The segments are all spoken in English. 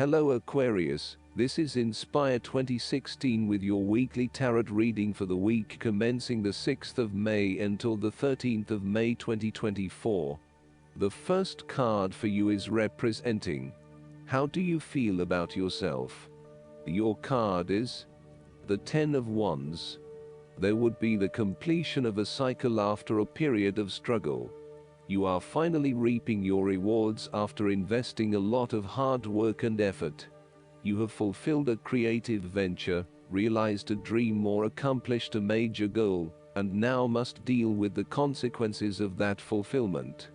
Hello Aquarius, this is Inspire 2016 with your weekly tarot reading for the week commencing the 6th of May until the 13th of May 2024. The first card for you is representing, how do you feel about yourself? Your card is the Ten of Wands. There would be the completion of a cycle after a period of struggle. You are finally reaping your rewards after investing a lot of hard work and effort. You have fulfilled a creative venture, realized a dream or accomplished a major goal, and now must deal with the consequences of that fulfillment.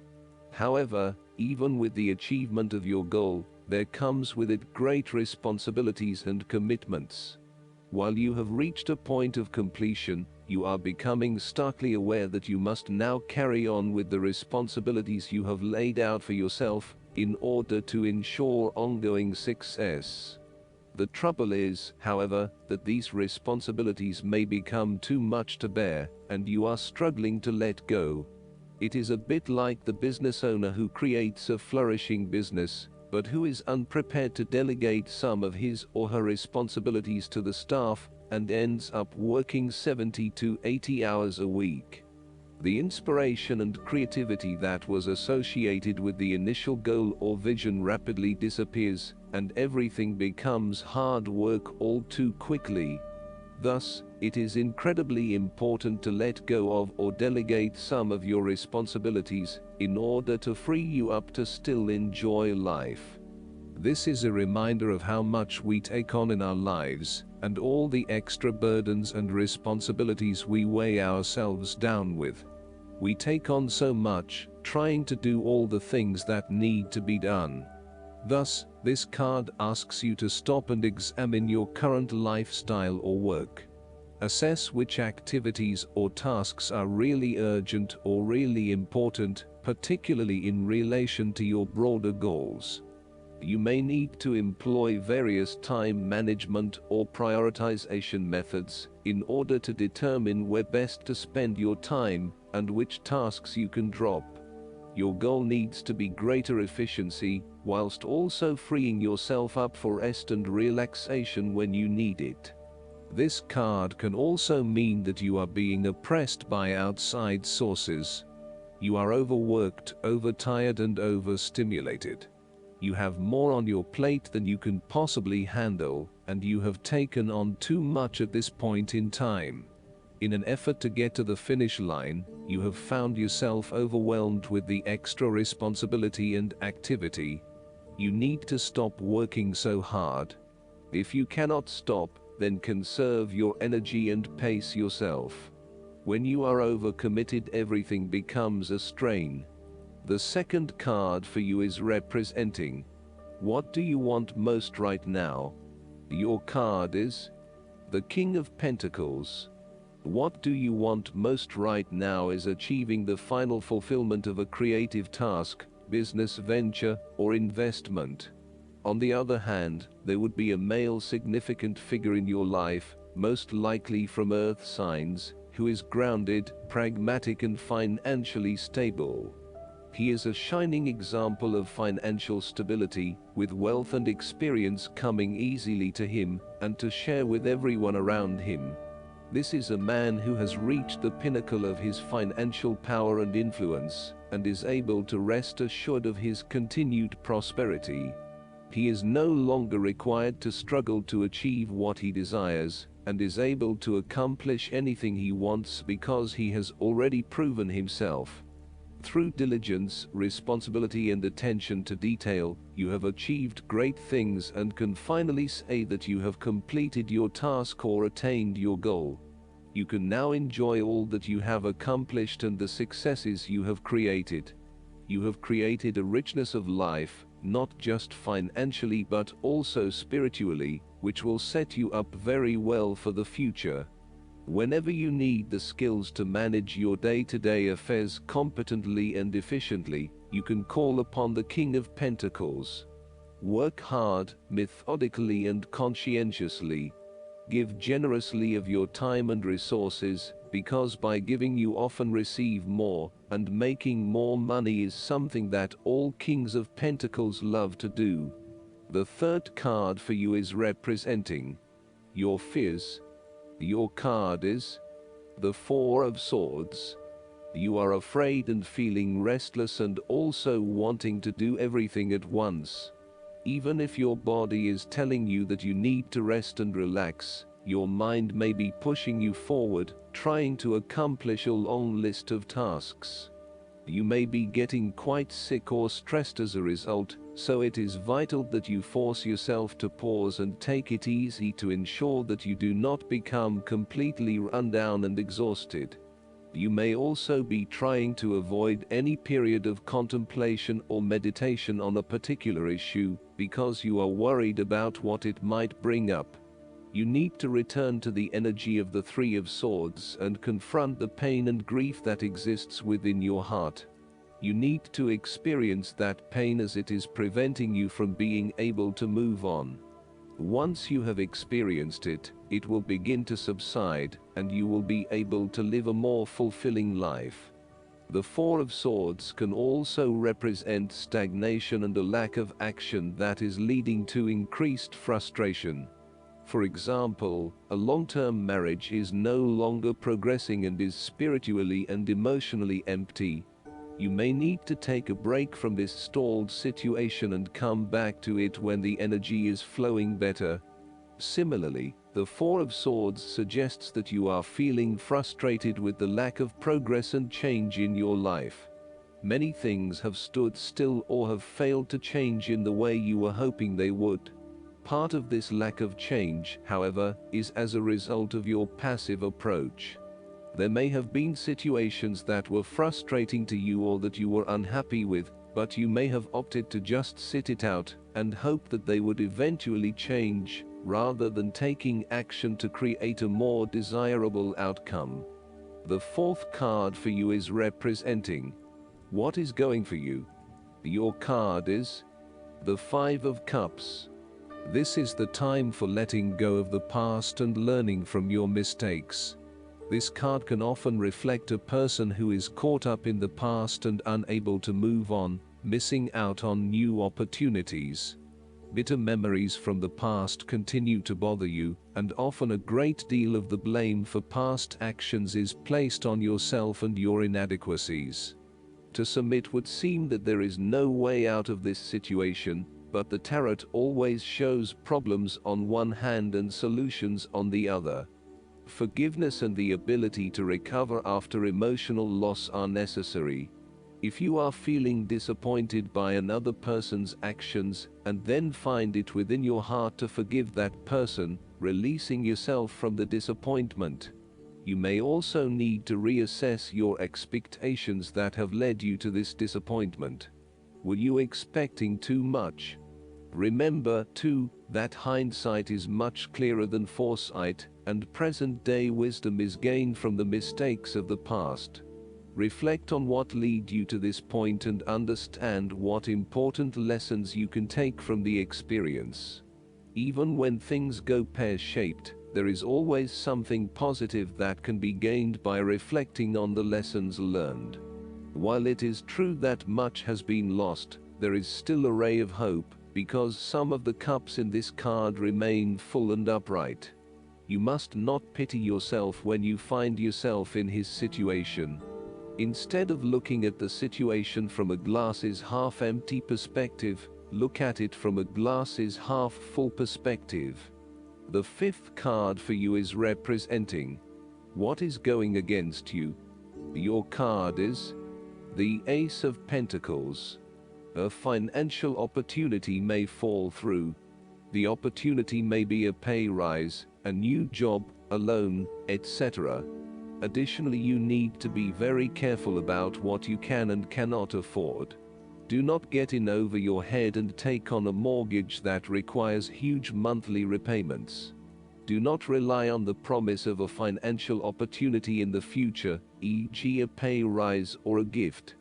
However, even with the achievement of your goal, there comes with it great responsibilities and commitments. While you have reached a point of completion, you are becoming starkly aware that you must now carry on with the responsibilities you have laid out for yourself in order to ensure ongoing success. The trouble is, however, that these responsibilities may become too much to bear, and you are struggling to let go. It is a bit like the business owner who creates a flourishing business, but who is unprepared to delegate some of his or her responsibilities to the staff and ends up working 70 to 80 hours a week. The inspiration and creativity that was associated with the initial goal or vision rapidly disappears, and everything becomes hard work all too quickly. Thus, it is incredibly important to let go of or delegate some of your responsibilities in order to free you up to still enjoy life. This is a reminder of how much we take on in our lives, and all the extra burdens and responsibilities we weigh ourselves down with. We take on so much, trying to do all the things that need to be done. Thus, this card asks you to stop and examine your current lifestyle or work. Assess which activities or tasks are really urgent or really important, particularly in relation to your broader goals. You may need to employ various time management or prioritization methods in order to determine where best to spend your time and which tasks you can drop. Your goal needs to be greater efficiency, whilst also freeing yourself up for rest and relaxation when you need it. This card can also mean that you are being oppressed by outside sources. You are overworked, overtired, and overstimulated. You have more on your plate than you can possibly handle, and you have taken on too much at this point in time. In an effort to get to the finish line, you have found yourself overwhelmed with the extra responsibility and activity. You need to stop working so hard. If you cannot stop, then conserve your energy and pace yourself. When you are overcommitted, everything becomes a strain. The second card for you is representing, what do you want most right now? Your card is the King of Pentacles. What do you want most right now is achieving the final fulfillment of a creative task, business venture, or investment. On the other hand, there would be a male significant figure in your life, most likely from earth signs, who is grounded, pragmatic, and financially stable. He is a shining example of financial stability, with wealth and experience coming easily to him and to share with everyone around him. This is a man who has reached the pinnacle of his financial power and influence, and is able to rest assured of his continued prosperity. He is no longer required to struggle to achieve what he desires, and is able to accomplish anything he wants because he has already proven himself. Through diligence, responsibility, and attention to detail, you have achieved great things and can finally say that you have completed your task or attained your goal. You can now enjoy all that you have accomplished and the successes you have created. You have created a richness of life, not just financially but also spiritually, which will set you up very well for the future. Whenever you need the skills to manage your day-to-day affairs competently and efficiently, you can call upon the King of Pentacles. Work hard, methodically and conscientiously. Give generously of your time and resources, because by giving you often receive more, and making more money is something that all Kings of Pentacles love to do. The third card for you is representing your fears. Your card is the Four of Swords. You are afraid and feeling restless and also wanting to do everything at once. Even if your body is telling you that you need to rest and relax, your mind may be pushing you forward, trying to accomplish a long list of tasks. You may be getting quite sick or stressed as a result, so it is vital that you force yourself to pause and take it easy to ensure that you do not become completely run down and exhausted. You may also be trying to avoid any period of contemplation or meditation on a particular issue because you are worried about what it might bring up. You need to return to the energy of the Three of Swords and confront the pain and grief that exists within your heart. You need to experience that pain as it is preventing you from being able to move on. Once you have experienced it, it will begin to subside, and you will be able to live a more fulfilling life. The Four of Swords can also represent stagnation and a lack of action that is leading to increased frustration. For example, a long-term marriage is no longer progressing and is spiritually and emotionally empty. You may need to take a break from this stalled situation and come back to it when the energy is flowing better. Similarly, the Four of Swords suggests that you are feeling frustrated with the lack of progress and change in your life. Many things have stood still or have failed to change in the way you were hoping they would. Part of this lack of change, however, is as a result of your passive approach. There may have been situations that were frustrating to you or that you were unhappy with, but you may have opted to just sit it out and hope that they would eventually change, rather than taking action to create a more desirable outcome. The fourth card for you is representing what is going for you. Your card is the Five of Cups. This is the time for letting go of the past and learning from your mistakes. This card can often reflect a person who is caught up in the past and unable to move on, missing out on new opportunities. Bitter memories from the past continue to bother you, and often a great deal of the blame for past actions is placed on yourself and your inadequacies. To some it would seem that there is no way out of this situation, but the tarot always shows problems on one hand and solutions on the other. Forgiveness and the ability to recover after emotional loss are necessary. If you are feeling disappointed by another person's actions and then find it within your heart to forgive that person, releasing yourself from the disappointment, you may also need to reassess your expectations that have led you to this disappointment. Were you expecting too much? Remember, too, that hindsight is much clearer than foresight, and present-day wisdom is gained from the mistakes of the past. Reflect on what led you to this point and understand what important lessons you can take from the experience. Even when things go pear-shaped, there is always something positive that can be gained by reflecting on the lessons learned. While it is true that much has been lost, there is still a ray of hope, because some of the cups in this card remain full and upright. You must not pity yourself when you find yourself in his situation. Instead of looking at the situation from a glasses half empty perspective, look at it from a glasses half full perspective. The fifth card for you is representing what is going against you. Your card is the Ace of Pentacles. A financial opportunity may fall through. The opportunity may be a pay rise, a new job, a loan, etc. Additionally, you need to be very careful about what you can and cannot afford. Do not get in over your head and take on a mortgage that requires huge monthly repayments. Do not rely on the promise of a financial opportunity in the future, e.g. a pay rise or a gift.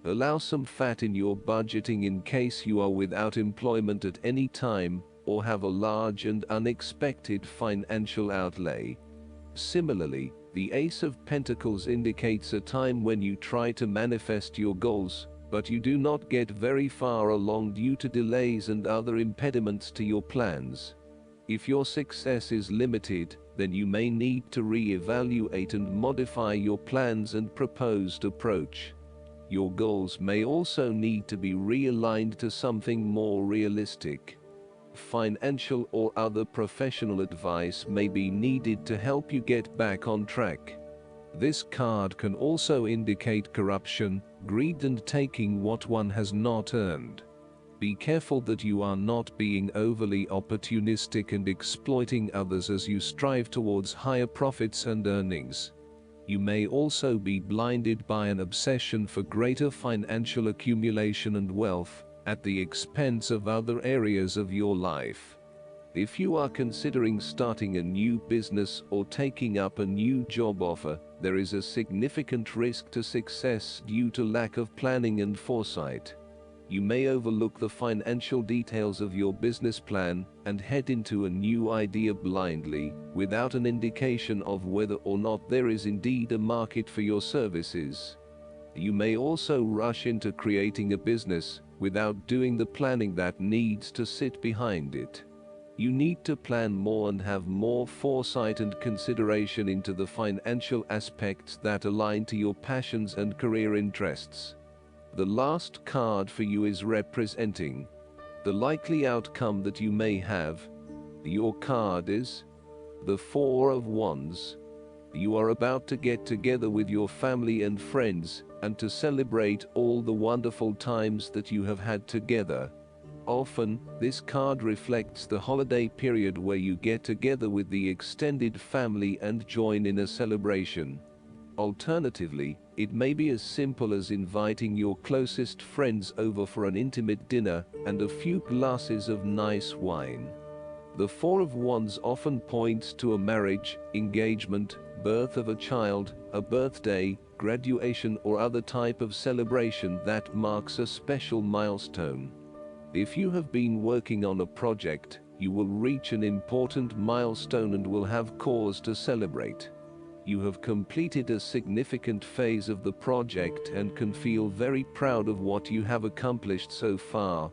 Allow some fat in your budgeting in case you are without employment at any time, or have a large and unexpected financial outlay. Similarly, the Ace of Pentacles indicates a time when you try to manifest your goals, but you do not get very far along due to delays and other impediments to your plans. If your success is limited, then you may need to re-evaluate and modify your plans and proposed approach. Your goals may also need to be realigned to something more realistic. Financial or other professional advice may be needed to help you get back on track. This card can also indicate corruption, greed, and taking what one has not earned. Be careful that you are not being overly opportunistic and exploiting others as you strive towards higher profits and earnings. You may also be blinded by an obsession for greater financial accumulation and wealth, at the expense of other areas of your life. If you are considering starting a new business or taking up a new job offer, there is a significant risk to success due to lack of planning and foresight. You may overlook the financial details of your business plan and head into a new idea blindly, without an indication of whether or not there is indeed a market for your services. You may also rush into creating a business without doing the planning that needs to sit behind it. You need to plan more and have more foresight and consideration into the financial aspects that align to your passions and career interests. The last card for you is representing the likely outcome that you may have. Your card is the Four of Wands. You are about to get together with your family and friends, and to celebrate all the wonderful times that you have had together. Often, this card reflects the holiday period where you get together with the extended family and join in a celebration. Alternatively, it may be as simple as inviting your closest friends over for an intimate dinner and a few glasses of nice wine. The Four of Wands often points to a marriage, engagement, birth of a child, a birthday, graduation, or other type of celebration that marks a special milestone. If you have been working on a project, you will reach an important milestone and will have cause to celebrate. You have completed a significant phase of the project and can feel very proud of what you have accomplished so far.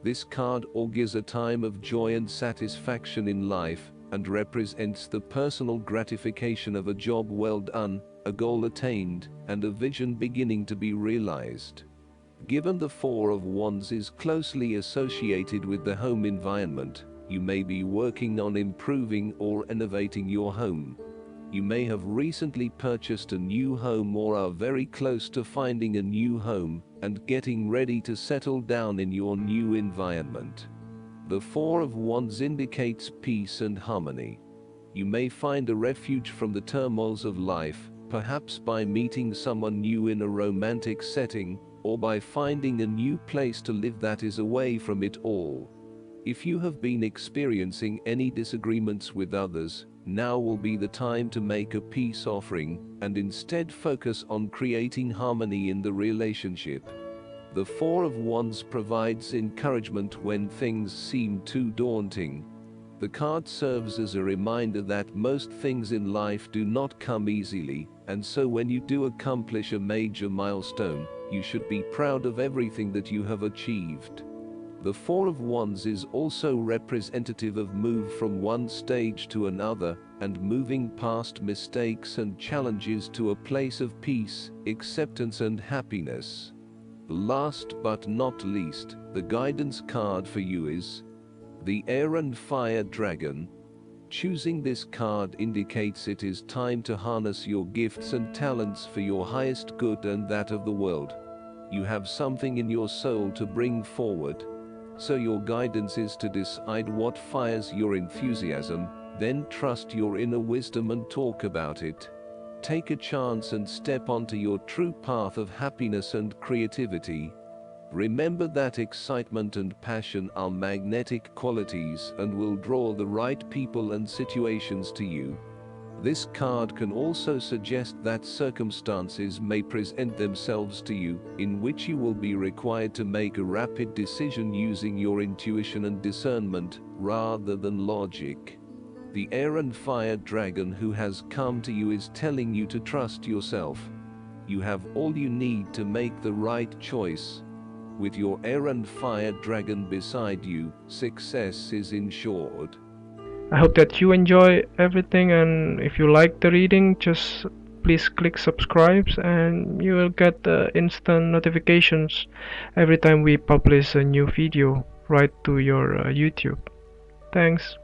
This card augurs a time of joy and satisfaction in life, and represents the personal gratification of a job well done, a goal attained, and a vision beginning to be realized. Given the Four of Wands is closely associated with the home environment, you may be working on improving or innovating your home. You may have recently purchased a new home or are very close to finding a new home and getting ready to settle down in your new environment. The Four of Wands indicates peace and harmony. You may find a refuge from the turmoils of life, perhaps by meeting someone new in a romantic setting, or by finding a new place to live that is away from it all. If you have been experiencing any disagreements with others, now will be the time to make a peace offering, and instead focus on creating harmony in the relationship. The Four of Wands provides encouragement when things seem too daunting. The card serves as a reminder that most things in life do not come easily, and so when you do accomplish a major milestone, you should be proud of everything that you have achieved. The Four of Wands is also representative of move from one stage to another, and moving past mistakes and challenges to a place of peace, acceptance, and happiness. Last but not least, the guidance card for you is the Air and Fire Dragon. Choosing this card indicates it is time to harness your gifts and talents for your highest good and that of the world. You have something in your soul to bring forward. So your guidance is to decide what fires your enthusiasm, then trust your inner wisdom and talk about it. Take a chance and step onto your true path of happiness and creativity. Remember that excitement and passion are magnetic qualities and will draw the right people and situations to you. This card can also suggest that circumstances may present themselves to you, in which you will be required to make a rapid decision using your intuition and discernment, rather than logic. The Air and Fire Dragon who has come to you is telling you to trust yourself. You have all you need to make the right choice. With your errand fire dragon beside you, success is ensured. I hope that you enjoy everything, and if you like the reading, just please click subscribe and you will get the instant notifications every time we publish a new video right to your YouTube. Thanks.